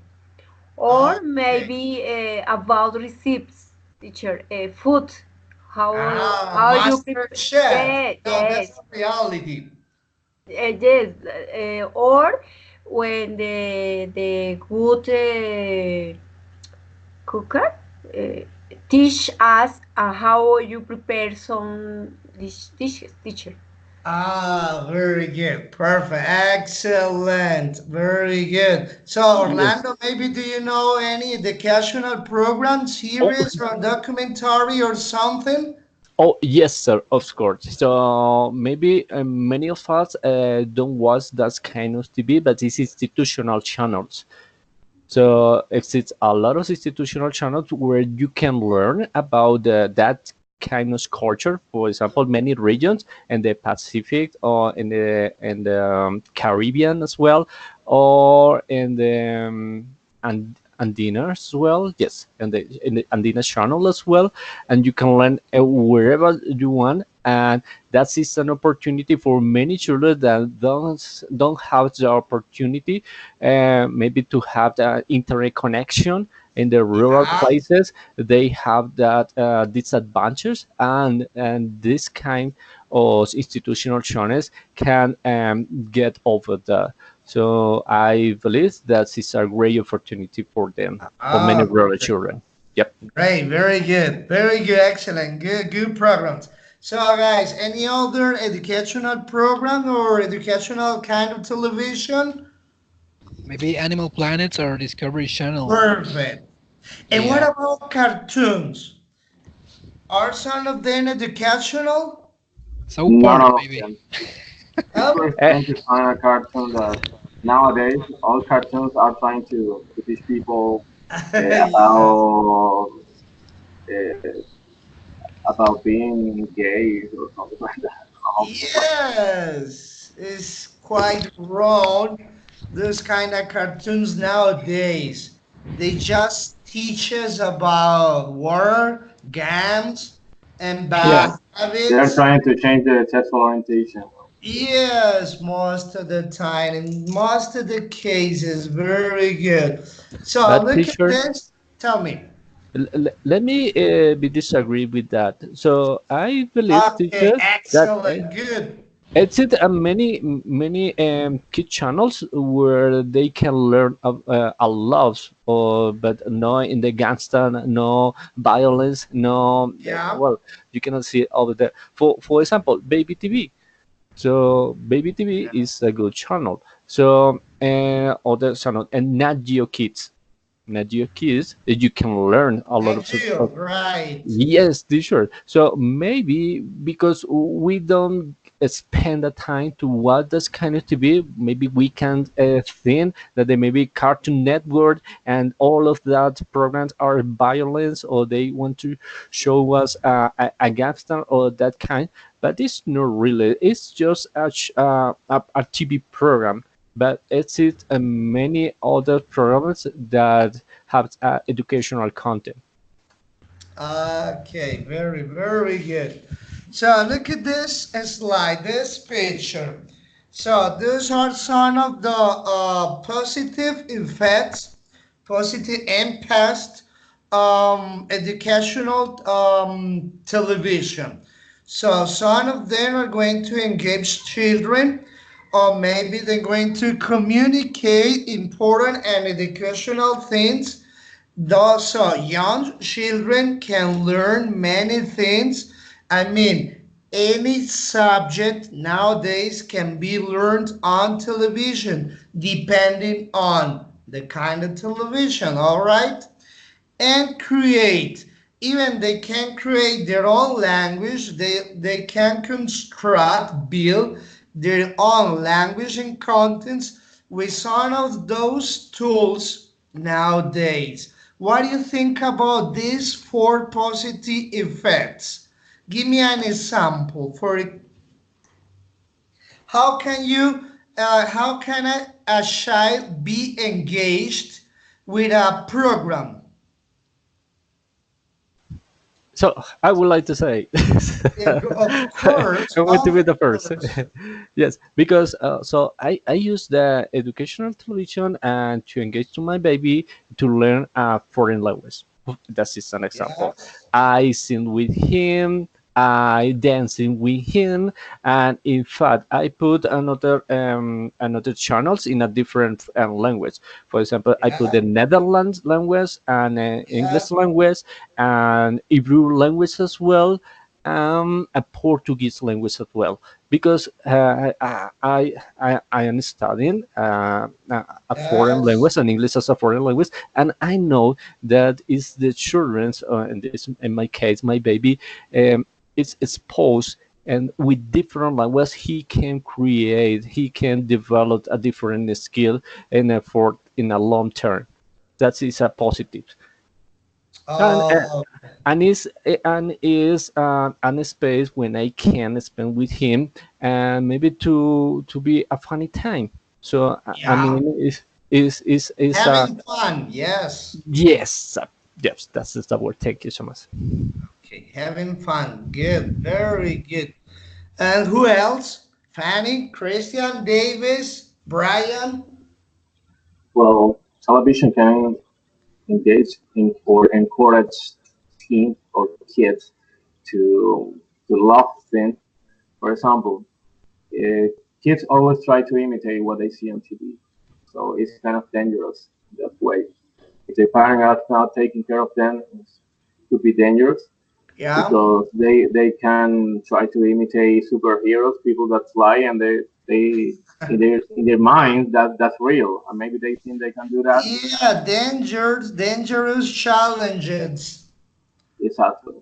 Or Okay. maybe about receipts, teacher. Food. How you Master prepare? Chef. Yeah, No, that's yes, a reality. yes. Or when the good cooker uh, teach us how you prepare some dishes, teacher. Very good. Perfect. Excellent. Very good. So, Yes. Orlando, maybe do you know any educational program, Oh, series, or documentary or something? oh, yes, sir, of course. So maybe many of us don't watch that kind of TV, but it's institutional channels. So exists a lot of institutional channels where you can learn about that kind of culture. For example, many regions in the Pacific or in the Caribbean as well, or in the Andina as well. Yes, in the Andina channel as well, and you can learn wherever you want. And that is an opportunity for many children that don't have the opportunity maybe to have the internet connection in the rural Yeah. places. They have that disadvantages, and this kind of institutional channels can get over that. So I believe that is a great opportunity for them, for many rural Perfect. children. Yep. Great, very good, very good, excellent, good programs. So, guys, any other educational program or educational kind of television? Maybe Animal Planets or Discovery Channel. Perfect. And what Yeah. about cartoons? Are some of them educational? South Not Park, all of maybe. them. Huh? Super strange to find a cartoon that nowadays all cartoons are trying to teach people Yes. uh, about being gay or something like that. Yes, it's quite wrong. Those kind of cartoons nowadays, they just teach us about war, games, and Yeah. bad They're habits. trying to change the sexual orientation. Yes, most of the time, in most of the cases, very good. So But look at teacher, this. Tell me. let me be disagree with that. So I believe, Okay, teacher, that excellent, good. it's it many kid channels where they can learn a lot, but no in the gangster, no violence, no. Yeah. Well, you cannot see it over there. For example, baby TV. So Baby TV is a good channel. So other channel and Nat Geo Kids. Nat Geo Kids, you can learn a lot And of Geo, right. yes, this sure. So maybe because we don't spend the time to watch this kind of TV, maybe we can think that they maybe Cartoon Network and all of that programs are violence or they want to show us a gangster or that kind. But it's not really. It's just a TV program. But it's it many other programs that have educational content. Okay, very, very good. So look at this slide, this picture. So those are some of the positive effects, positive impacts, educational television. So some of them are going to engage children, or maybe they're going to communicate important and educational things. Thus, young children can learn many things. I mean, any subject nowadays can be learned on television, depending on the kind of television, all right? And create. Even they can create their own language, they can construct, build their own language and contents with some of those tools nowadays. What do you think about these four positive effects? Give me an example for it. How can you, how can a child be engaged with a program? So I would like to say, Yeah, of course, I want to of be the first. course. Yes, because so I use the educational television and to engage to my baby to learn a foreign language. That is an example. Yes. I sing with him. I dancing with him, and in fact, I put another channels in a different language. For example, I put Yeah. the Netherlands language and Yeah. English language and Hebrew language as well, a Portuguese language as well. Because I am studying a foreign Yes. language and English as a foreign language, and I know that is the children's, in this in my case, my baby, is exposed and with different languages he can create, he can develop a different skill and effort in a long term. That is a positive. And Oh, an space when I can spend with him and maybe to be a funny time. So I yeah. mean is Having fun. Yes. yes, yes, that's the word. Thank you so much. Okay, having fun. Good. Very good. And who else? Fanny, Christian, Davis, Brian. Well, television can engage in or encourage teens or kids to love things. For example, uh, kids always try to imitate what they see on TV, so it's kind of dangerous that way. If the parents are not taking care of them, it could be dangerous Yeah. because they can try to imitate superheroes, people that fly, and they in their mind that that's real, and maybe they think they can do that. Yeah, dangerous challenges. Exactly.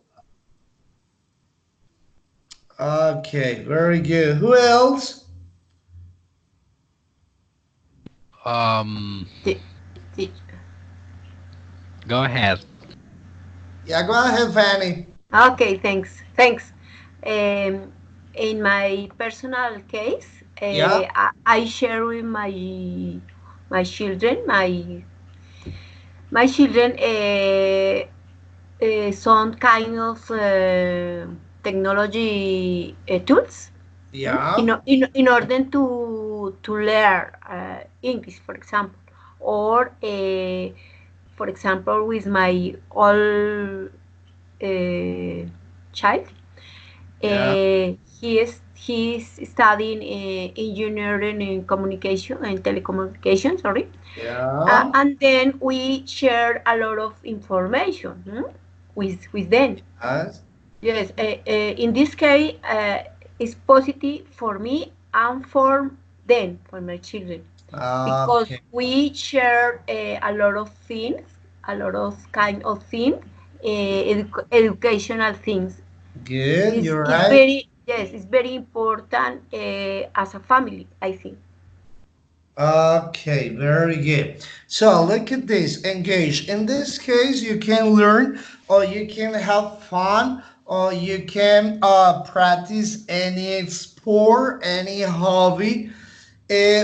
Okay, very good. Who else? Um, Ti- ti- Go ahead. Yeah, go ahead, Fanny. Okay, thanks. In my personal case, Yeah. I share with my children, my children, some kind of technology tools, Yeah. in order to learn English, for example, or for example, with my old child. Yeah. He's studying engineering in communication and telecommunication. Sorry, Yeah. and then we share a lot of information, with them. Yes. Yes, in this case, is positive for me and for them, for my children, because Okay, we share a lot of things, a lot of kind of things, educational things. good. You're It's right. very, yes, it's very important as a family, I think. Okay, very good. So look at this, engage. In this case, you can learn or you can have fun or you can practice any sport, any hobby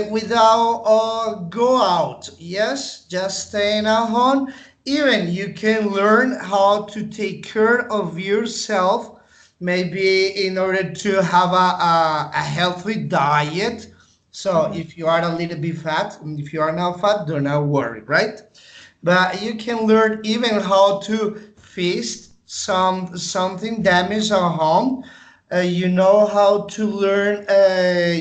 without go out. Yes, just staying at home. Even you can learn how to take care of yourself, maybe in order to have a healthy diet. So Mhm. if you are a little bit fat, and if you are not fat, do not worry, right? But you can learn even how to fix something damaged at home. You know how to learn.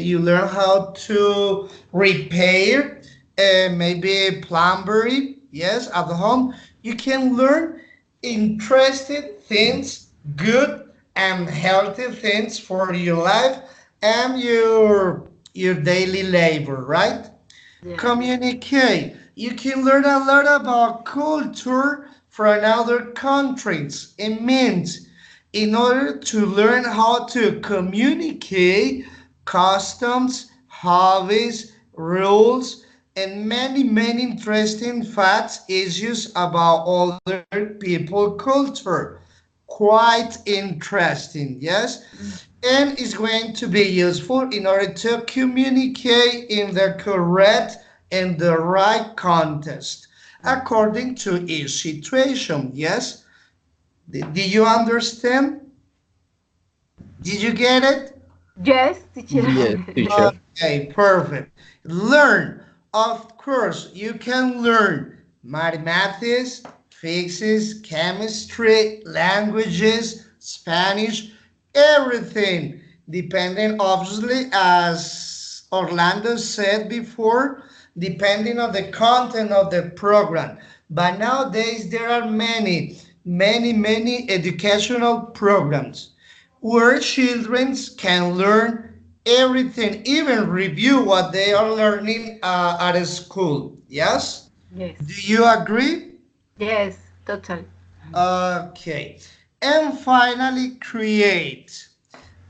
You learn how to repair, maybe plumbery. Yes, at home you can learn interesting things, good and healthy things for your life and your daily labor, right? Yes. Communicate. You can learn a lot about culture from other countries. It means in order to learn how to communicate customs, hobbies, rules, and many, many interesting facts, issues about other people culture. Quite interesting, yes? And is going to be useful in order to communicate in the correct and the right context according to each situation. Yes? Did you understand? Did you get it? Yes, teacher. Yes, teacher. Okay, perfect. Learn. Of course, you can learn mathematics, physics, chemistry, languages, Spanish, everything. Depending, obviously, as Orlando said before, depending on the content of the program. But nowadays, there are many, many, many educational programs where children can learn everything, even review what they are learning at a school. Yes? Yes. Do you agree? Yes, totally. Okay. And finally, create.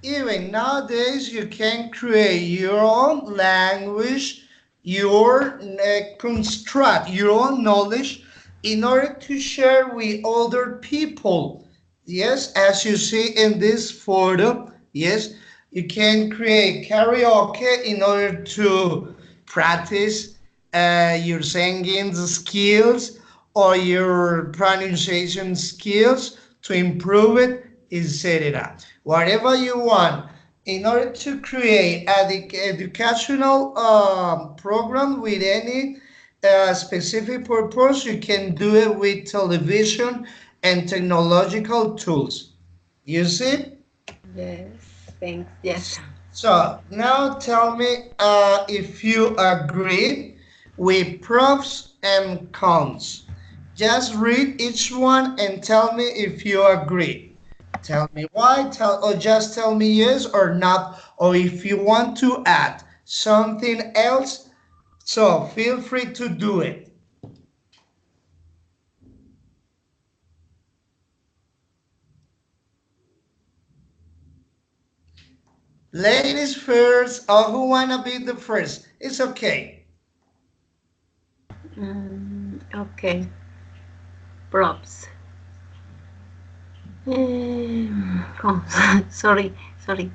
Even nowadays, you can create your own language, your construct your own knowledge in order to share with other people. Yes, as you see in this photo, yes, you can create karaoke in order to practice your singing skills or your pronunciation skills to improve it, etc. Whatever you want. In order to create an educational program with any specific purpose, you can do it with television and technological tools. You see? Yes, thanks. Yes. So now tell me if you agree with pros and cons. Just read each one and tell me if you agree. Tell me why, or just tell me yes or not, or if you want to add something else. So feel free to do it. Ladies first, or who wanna be the first? It's okay. Okay. Props. Oh, sorry, sorry.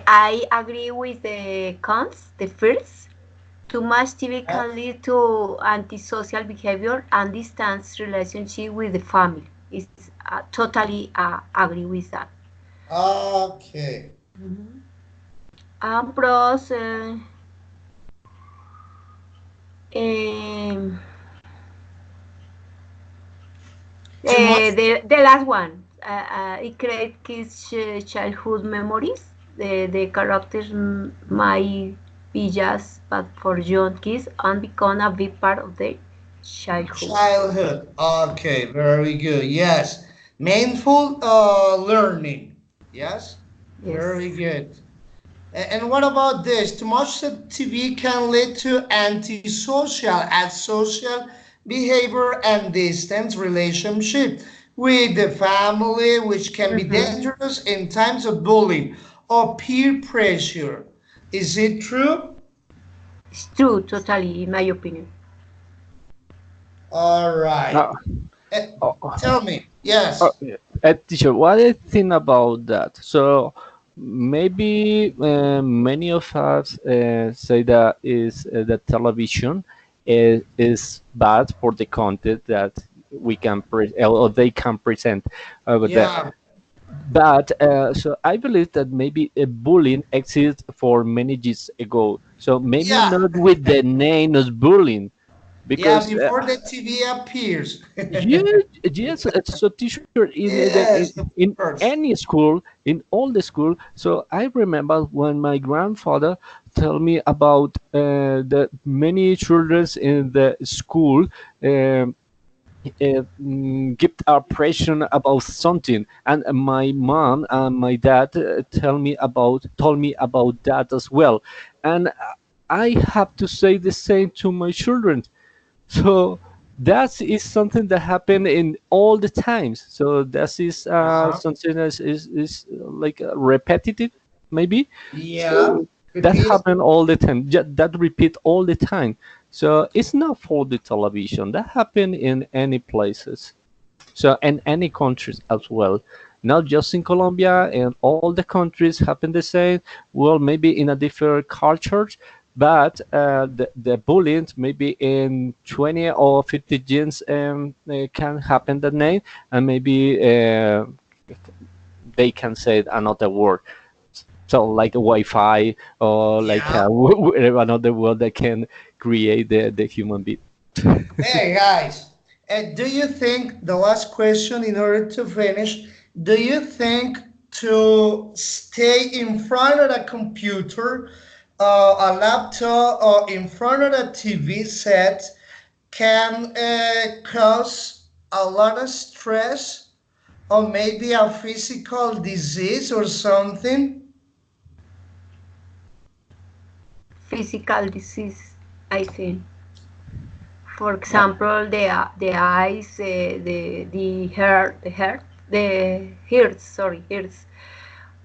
I agree with the cons. The first, too much TV can lead to antisocial behavior and distance relationship with the family. It's totally agree with that. Okay. And pros, um, Too much. the last one, it creates kids' childhood memories. The characters might be just, but for young kids, and become a big part of their childhood. Childhood. Okay, very good. Yes. Mindful learning. Yes? Very Yes. good. And what about this? Too much TV can lead to antisocial and social behavior and distance relationship with the family, which can be Mm-hmm. dangerous in times of bullying or peer pressure. Is it true? It's true, totally, in my opinion. All right. Uh, Eh, oh, Tell me. Yes. yeah. Teacher, what I think about that? So maybe many of us say that is that television is bad for the content that we can or they can present over there. Yeah. But so I believe that maybe bullying exists for many years ago. So maybe Yeah. not with the name of bullying, Yeah, because before the TV appears. yeah, yes, so teacher Yes, of in course. any school, in all the school. So I remember when my grandfather told me about the many children in the school um, give a pressure about something, and my mom and my dad told me about that as well, and I have to say the same to my children. So that is something that happen in all the times. So that is Uh-huh. something that is like repetitive, maybe. Yeah, So could that be. happen all the time. That repeat all the time. So it's not for the television. That happen in any places. So in any countries as well. Not just in Colombia, and all the countries happen the same. Well, maybe in a different cultures, but the bullying maybe in 20 or 50 genes can happen the name, and maybe they can say another word. So like a Wi-Fi or like Yeah. another word that can create the human being. Hey guys, do you think the last question in order to finish, do you think to stay in front of the computer, a laptop, or in front of the TV set can cause a lot of stress or maybe a physical disease or something? Physical disease, I think. For example, the eyes, the heart, sorry, hearts,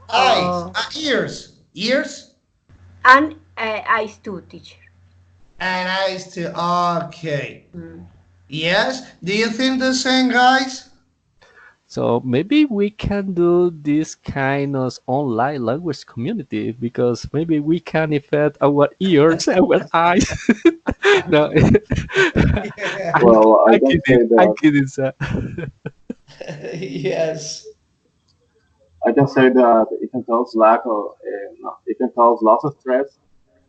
Eyes, uh, ears, and eyes too, teacher. and eyes too. Okay. Mm. Yes. Do you think the same, guys? So maybe we can do this kind of online language community because maybe we can affect our ears, our eyes. No, Yeah. Well, I can say I'm that kidding, sir. Yes. it can cause lack of, no, it can cause lots of stress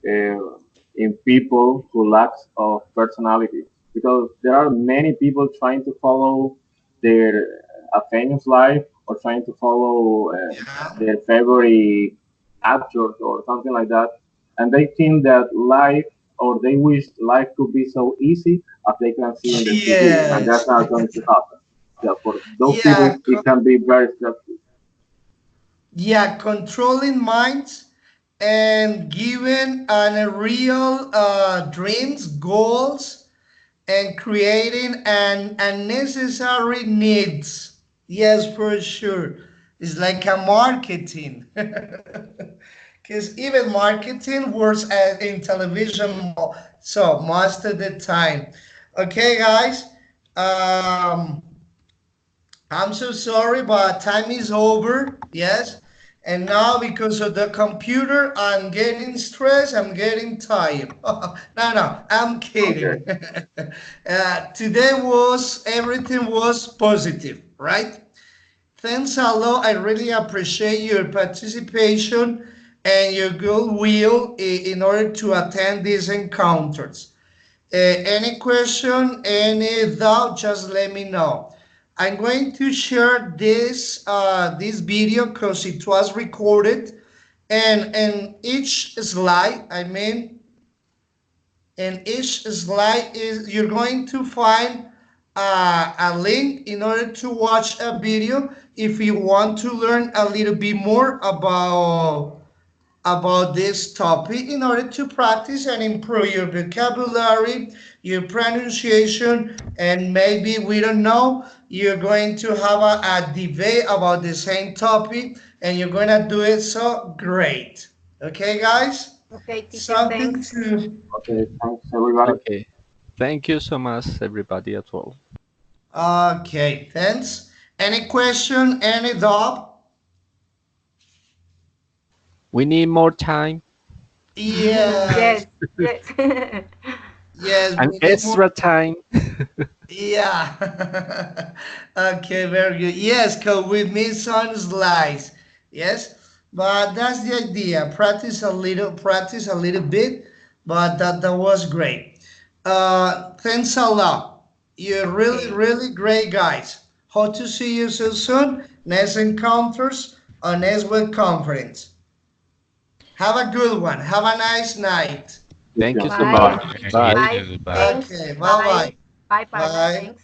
in people who lacks of personality because there are many people trying to follow their a famous life or trying to follow Yeah. their favorite actors or something like that, and they think that life or they wish life could be so easy as they can see in the TV, and that's Yes. not going to happen. Yeah, for those Yeah. people, it can be very stressful. Yeah. Controlling minds and giving a real dreams, goals, and creating an unnecessary needs. Yes, for sure. It's like a marketing. Because even marketing works in television, so most of the time. Okay, guys. Um, I'm so sorry, but time is over. Yes. And now, because of the computer, I'm getting stressed. I'm getting tired. No, I'm Okay. kidding. Today was everything was positive, right? Thanks a lot. I really appreciate your participation and your goodwill in order to attend these encounters. Any question, any doubt, just let me know. I'm going to share this video because it was recorded, and in each slide, I mean, in each slide is you're going to find a link in order to watch a video if you want to learn a little bit more about this topic in order to practice and improve your vocabulary, your pronunciation, and maybe, we don't know, you're going to have a debate about the same topic and you're going to do it so great. Okay, guys? Okay, teacher, Something thanks. to... Okay, thanks everybody. Okay. Thank you so much, everybody, as well. Okay, thanks. Any question, any doubt? We need more time. Yes. Yes, yes. Yes, An we need more. extra time. Yeah. Okay, very good. Yes, because we missed some slides. Yes, but that's the idea. Practice a little bit, but that was great. Thanks a lot. You're really, Okay. really great guys. Hope to see you so soon. Next encounters or next web conference. Have a good one. Have a nice night. Thank you so Bye. much. Bye. Bye. Thanks. Okay, Bye. bye-bye. Bye, partner. Bye. Thanks.